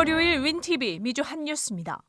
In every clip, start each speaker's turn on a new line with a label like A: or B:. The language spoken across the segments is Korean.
A: 월요일 윈TV 미주 핫뉴스입니다.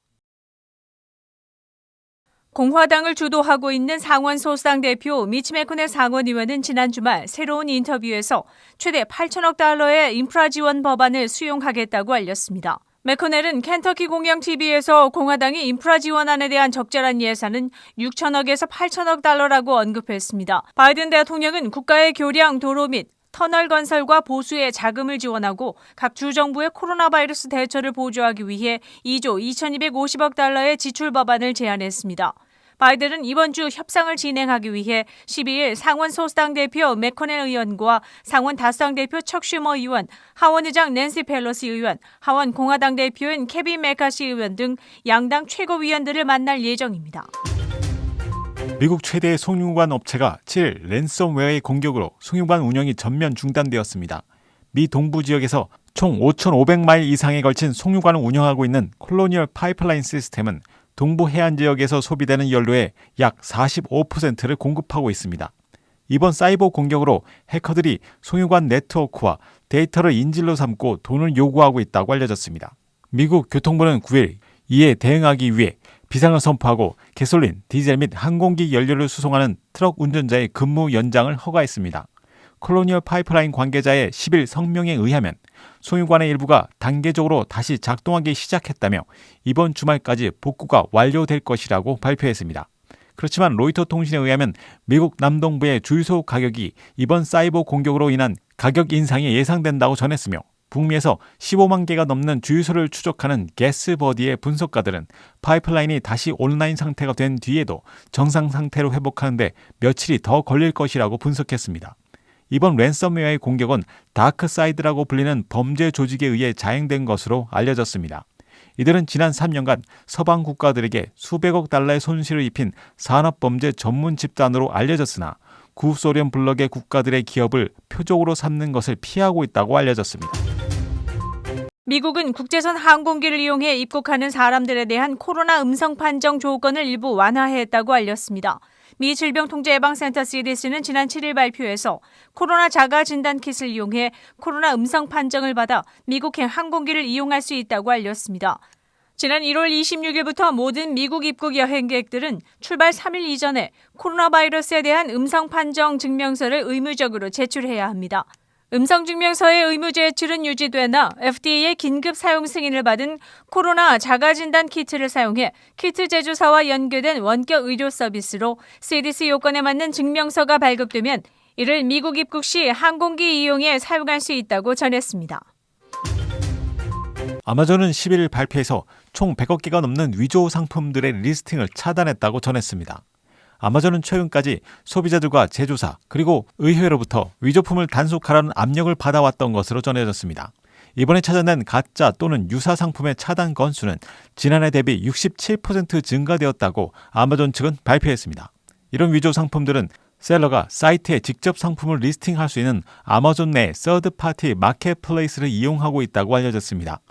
A: 공화당을 주도하고 있는 상원소수당 대표 미치 매코넬 상원의원은 지난 주말 새로운 인터뷰에서 최대 8천억 달러의 인프라 지원 법안을 수용하겠다고 알렸습니다. 매코넬은 켄터키 공영-TV에서 공화당이 인프라 지원안에 대한 적절한 예산은 6천억에서 8천억 달러라고 언급했습니다. 바이든 대통령은 국가의 교량, 도로 및 터널 건설과 보수에 자금을 지원하고 각 주정부의 코로나 바이러스 대처를 보조하기 위해 2조 2,250억 달러의 지출 법안을 제안했습니다. 바이든은 이번 주 협상을 진행하기 위해 12일 상원 소수당 대표 매코넬 의원과 상원 다수당 대표 척 슈머 의원, 하원 의장 낸시 펠로시 의원, 하원 공화당 대표인 케빈 메카시 의원 등 양당 최고위원들을 만날 예정입니다.
B: 미국 최대의 송유관 업체가 7일 랜섬웨어의 공격으로 송유관 운영이 전면 중단되었습니다. 미 동부 지역에서 총 5,500마일 이상에 걸친 송유관을 운영하고 있는 콜로니얼 파이프라인 시스템은 동부 해안 지역에서 소비되는 연료의 약 45%를 공급하고 있습니다. 이번 사이버 공격으로 해커들이 송유관 네트워크와 데이터를 인질로 삼고 돈을 요구하고 있다고 알려졌습니다. 미국 교통부는 9일 이에 대응하기 위해 비상을 선포하고 가솔린, 디젤 및 항공기 연료를 수송하는 트럭 운전자의 근무 연장을 허가했습니다. 콜로니얼 파이프라인 관계자의 10일 성명에 의하면 송유관의 일부가 단계적으로 다시 작동하기 시작했다며 이번 주말까지 복구가 완료될 것이라고 발표했습니다. 그렇지만 로이터 통신에 의하면 미국 남동부의 주유소 가격이 이번 사이버 공격으로 인한 가격 인상이 예상된다고 전했으며 북미에서 15만 개가 넘는 주유소를 추적하는 게스버디의 분석가들은 파이프라인이 다시 온라인 상태가 된 뒤에도 정상 상태로 회복하는데 며칠이 더 걸릴 것이라고 분석했습니다. 이번 랜섬웨어의 공격은 다크사이드라고 불리는 범죄 조직에 의해 자행된 것으로 알려졌습니다. 이들은 지난 3년간 서방 국가들에게 수백억 달러의 손실을 입힌 산업범죄 전문 집단으로 알려졌으나 구소련 블록의 국가들의 기업을 표적으로 삼는 것을 피하고 있다고 알려졌습니다.
A: 미국은 국제선 항공기를 이용해 입국하는 사람들에 대한 코로나 음성 판정 조건을 일부 완화했다고 알렸습니다. 미 질병통제예방센터 CDC는 지난 7일 발표에서 코로나 자가 진단 킷을 이용해 코로나 음성 판정을 받아 미국행 항공기를 이용할 수 있다고 알렸습니다. 지난 1월 26일부터 모든 미국 입국 여행객들은 출발 3일 이전에 코로나 바이러스에 대한 음성 판정 증명서를 의무적으로 제출해야 합니다. 음성 증명서의 의무 제출은 유지되나 FDA의 긴급 사용 승인을 받은 코로나 자가진단 키트를 사용해 키트 제조사와 연계된 원격 의료 서비스로 CDC 요건에 맞는 증명서가 발급되면 이를 미국 입국 시 항공기 이용에 사용할 수 있다고 전했습니다.
B: 아마존은 11일 발표에서 총 100억 개가 넘는 위조 상품들의 리스팅을 차단했다고 전했습니다. 아마존은 최근까지 소비자들과 제조사 그리고 의회로부터 위조품을 단속하라는 압력을 받아왔던 것으로 전해졌습니다. 이번에 찾아낸 가짜 또는 유사 상품의 차단 건수는 지난해 대비 67% 증가되었다고 아마존 측은 발표했습니다. 이런 위조 상품들은 셀러가 사이트에 직접 상품을 리스팅할 수 있는 아마존 내 서드파티 마켓플레이스를 이용하고 있다고 알려졌습니다.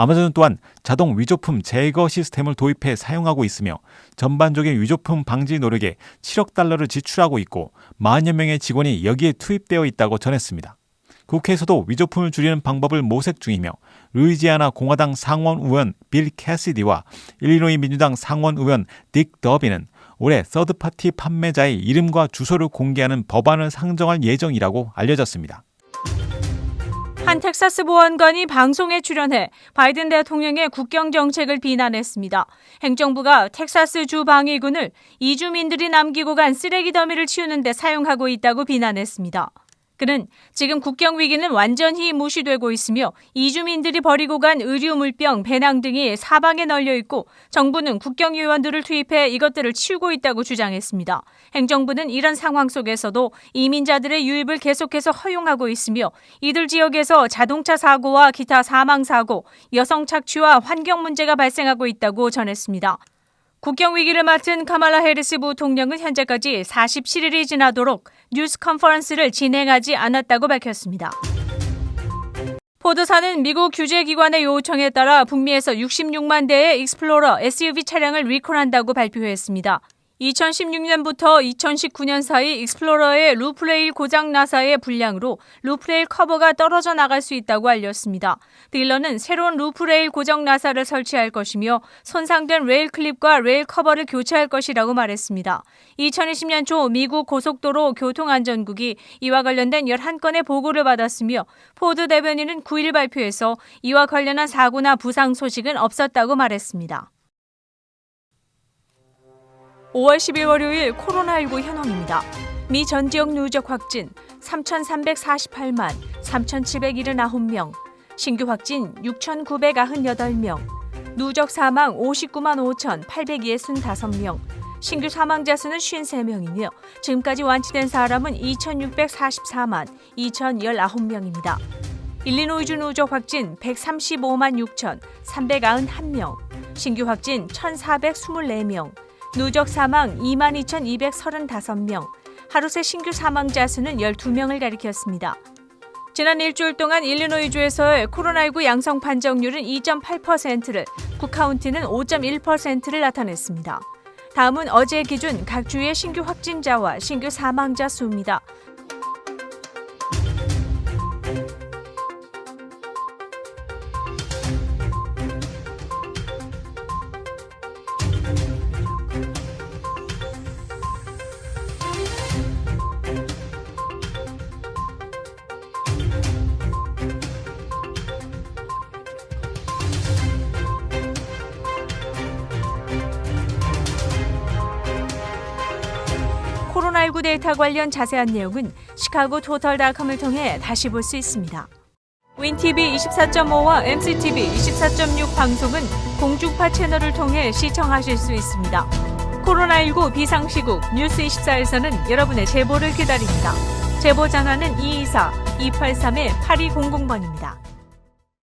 B: 아마존은 또한 자동 위조품 제거 시스템을 도입해 사용하고 있으며 전반적인 위조품 방지 노력에 7억 달러를 지출하고 있고 만여 명의 직원이 여기에 투입되어 있다고 전했습니다. 국회에서도 위조품을 줄이는 방법을 모색 중이며 루이지아나 공화당 상원 의원 빌 캐시디와 일리노이 민주당 상원 의원 딕 더비는 올해 서드파티 판매자의 이름과 주소를 공개하는 법안을 상정할 예정이라고 알려졌습니다.
A: 한 텍사스 보안관이 방송에 출연해 바이든 대통령의 국경 정책을 비난했습니다. 행정부가 텍사스 주 방위군을 이주민들이 남기고 간 쓰레기 더미를 치우는 데 사용하고 있다고 비난했습니다. 그는 지금 국경 위기는 완전히 무시되고 있으며 이주민들이 버리고 간 의류, 물병, 배낭 등이 사방에 널려 있고 정부는 국경 요원들을 투입해 이것들을 치우고 있다고 주장했습니다. 행정부는 이런 상황 속에서도 이민자들의 유입을 계속해서 허용하고 있으며 이들 지역에서 자동차 사고와 기타 사망 사고, 여성 착취와 환경 문제가 발생하고 있다고 전했습니다. 국경 위기를 맡은 카말라 해리스 부통령은 현재까지 47일이 지나도록 뉴스 컨퍼런스를 진행하지 않았다고 밝혔습니다. 포드사는 미국 규제기관의 요청에 따라 북미에서 66만 대의 익스플로러 SUV 차량을 리콜한다고 발표했습니다. 2016년부터 2019년 사이 익스플로러의 루프레일 고장 나사의 불량으로 루프레일 커버가 떨어져 나갈 수 있다고 알렸습니다. 딜러는 새로운 루프레일 고정 나사를 설치할 것이며 손상된 레일 클립과 레일 커버를 교체할 것이라고 말했습니다. 2020년 초 미국 고속도로 교통안전국이 이와 관련된 11건의 보고를 받았으며 포드 대변인은 9일 발표에서 이와 관련한 사고나 부상 소식은 없었다고 말했습니다. 5월 10일 월요일 코로나19 현황입니다. 미 전 지역 누적 확진 3,348만 3,779명, 신규 확진 6,998명, 누적 사망 59만 5,865명, 신규 사망자 수는 53명이며 지금까지 완치된 사람은 2,644만 2,019명입니다. 일리노이주 누적 확진 135만 6,391명, 신규 확진 1,424명, 누적 사망 22,235명, 하루 새 신규 사망자 수는 12명을 가리켰습니다. 지난 일주일 동안 일리노이주에서의 코로나19 양성 판정률은 2.8%를, 쿡카운티는 5.1%를 나타냈습니다. 다음은 어제 기준 각 주의 신규 확진자와 신규 사망자 수입니다. 코로나19 데이터 관련 자세한 내용은 시카고 토털닷컴을 통해 다시 볼 수 있습니다. 윈TV 24.5와 MCTV 24.6 방송은 공중파 채널을 통해 시청하실 수 있습니다. 코로나19 비상시국 뉴스24에서는 여러분의 제보를 기다립니다. 제보 전화는 224-283-8200번입니다.